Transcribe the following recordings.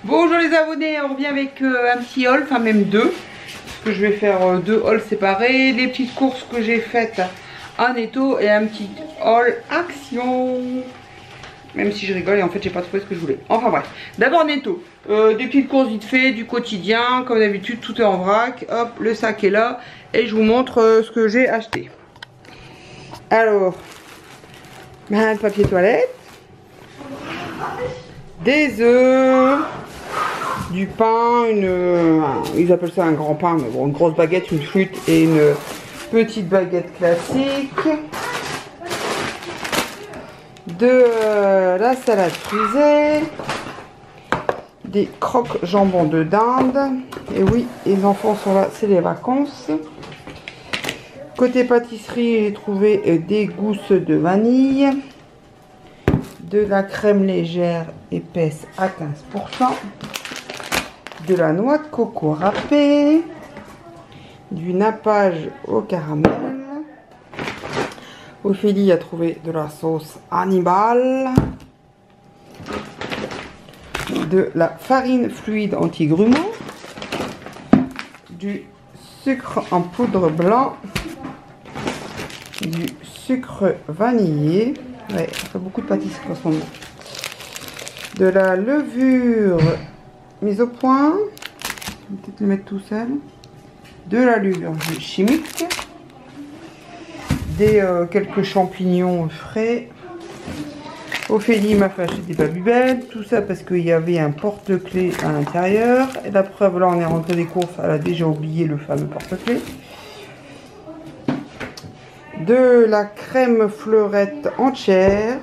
Bonjour les abonnés, on revient avec un petit haul, enfin même deux. Parce que je vais faire deux hauls séparés. Les petites courses que j'ai faites en Netto et un petit haul action. Même si je rigole et en fait j'ai pas trouvé ce que je voulais. Enfin bref, d'abord Netto. Des petites courses vite fait, du quotidien. Comme d'habitude, tout est en vrac. Hop, le sac est là. Et je vous montre ce que j'ai acheté. Alors, un papier toilette. Des œufs. Du pain, ils appellent ça un grand pain, mais bon, une grosse baguette, une flûte et une petite baguette classique. De la salade frisée. Des croques jambon de dinde. Et oui, les enfants sont là, c'est les vacances. Côté pâtisserie, j'ai trouvé des gousses de vanille. De la crème légère épaisse à 15%. De la noix de coco râpée, du nappage au caramel. Ophélie a trouvé de la sauce Hannibal, de la farine fluide anti-grumeaux, du sucre en poudre blanc, du sucre vanillé. Ouais, ça fait beaucoup de pâtisserie en ce moment. De la levure mise au point, je vais peut-être le mettre tout seul, de la levure chimique, des quelques champignons frais. Ophélie m'a fait acheter des babybel, tout ça parce qu'il y avait un porte-clés à l'intérieur. Et la preuve, là on est rentré des courses, elle a déjà oublié le fameux porte-clés. De la crème fleurette entière.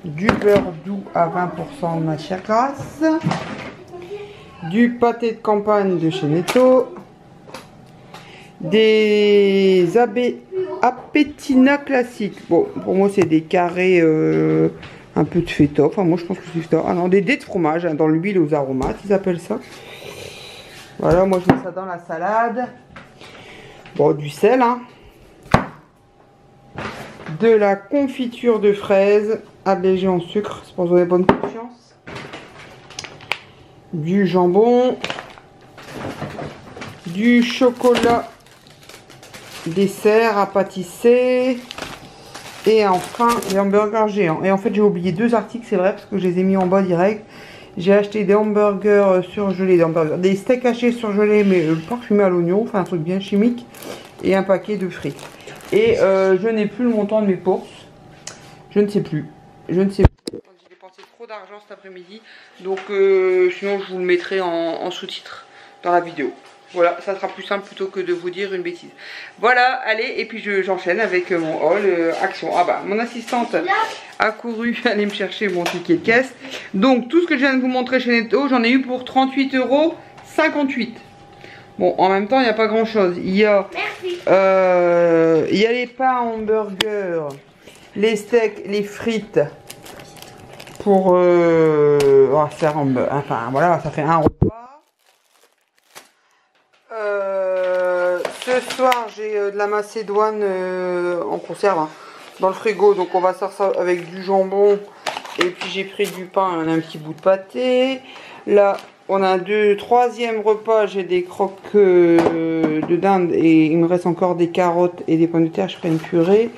Du beurre doux à 20% de matière grasse, du pâté de campagne de chez Netto, des appétina classiques. Bon, pour moi c'est des carrés un peu de feta. Enfin moi je pense que c'est feta. Ah non, des dés de fromage hein, dans l'huile aux aromates, ils appellent ça. Voilà, moi je mets ça dans la salade. Bon, du sel, hein. De la confiture de fraises allégée en sucre, c'est pour donner bonne confiance. Du jambon, du chocolat dessert à pâtisser et enfin des hamburgers géants. Et en fait j'ai oublié deux articles, c'est vrai, parce que je les ai mis en bas direct. J'ai acheté des hamburgers surgelés, des steaks hachés surgelés mais parfumés à l'oignon, enfin un truc bien chimique, et un paquet de frites. Et je n'ai plus le montant de mes courses. Je ne sais plus. Je ne sais plus. J'ai dépensé trop d'argent cet après-midi. Donc sinon je vous le mettrai en sous-titre dans la vidéo. Voilà, ça sera plus simple plutôt que de vous dire une bêtise. Voilà, allez, et puis j'enchaîne avec mon haul action. Ah bah, mon assistante a couru aller me chercher mon ticket de caisse. Donc tout ce que je viens de vous montrer chez Netto, j'en ai eu pour 38,58 €. Bon, en même temps, il n'y a pas grand chose. Il y a les pains hamburgers, les steaks, les frites pour faire enfin voilà, ça fait un repas. Ce soir, j'ai de la macédoine en conserve hein, dans le frigo, donc on va faire ça avec du jambon. Et puis j'ai pris du pain, on a un petit bout de pâté. Là, on a un troisième repas, j'ai des croques de dinde et il me reste encore des carottes et des pommes de terre, je ferai une purée.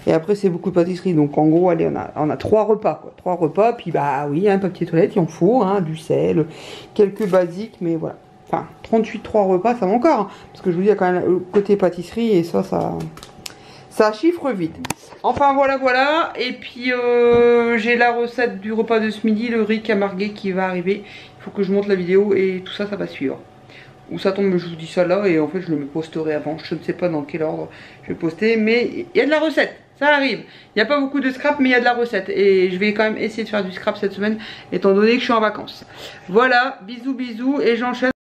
Et après c'est beaucoup de pâtisserie, donc en gros allez, on a trois repas quoi. Trois repas, puis bah oui, un papier toilette, il en faut, hein, du sel, quelques basiques, mais voilà. Enfin, 3 repas, ça va encore, hein, parce que je vous dis, il y a quand même le côté pâtisserie et ça chiffre vite. Enfin voilà, et puis j'ai la recette du repas de ce midi, le riz camarguais qui va arriver. Il faut que je monte la vidéo et tout ça, ça va suivre. Où ça tombe, je vous dis ça là et en fait je le posterai avant. Je ne sais pas dans quel ordre je vais poster, mais il y a de la recette, ça arrive. Il n'y a pas beaucoup de scrap, mais il y a de la recette. Et je vais quand même essayer de faire du scrap cette semaine, étant donné que je suis en vacances. Voilà, bisous et j'enchaîne.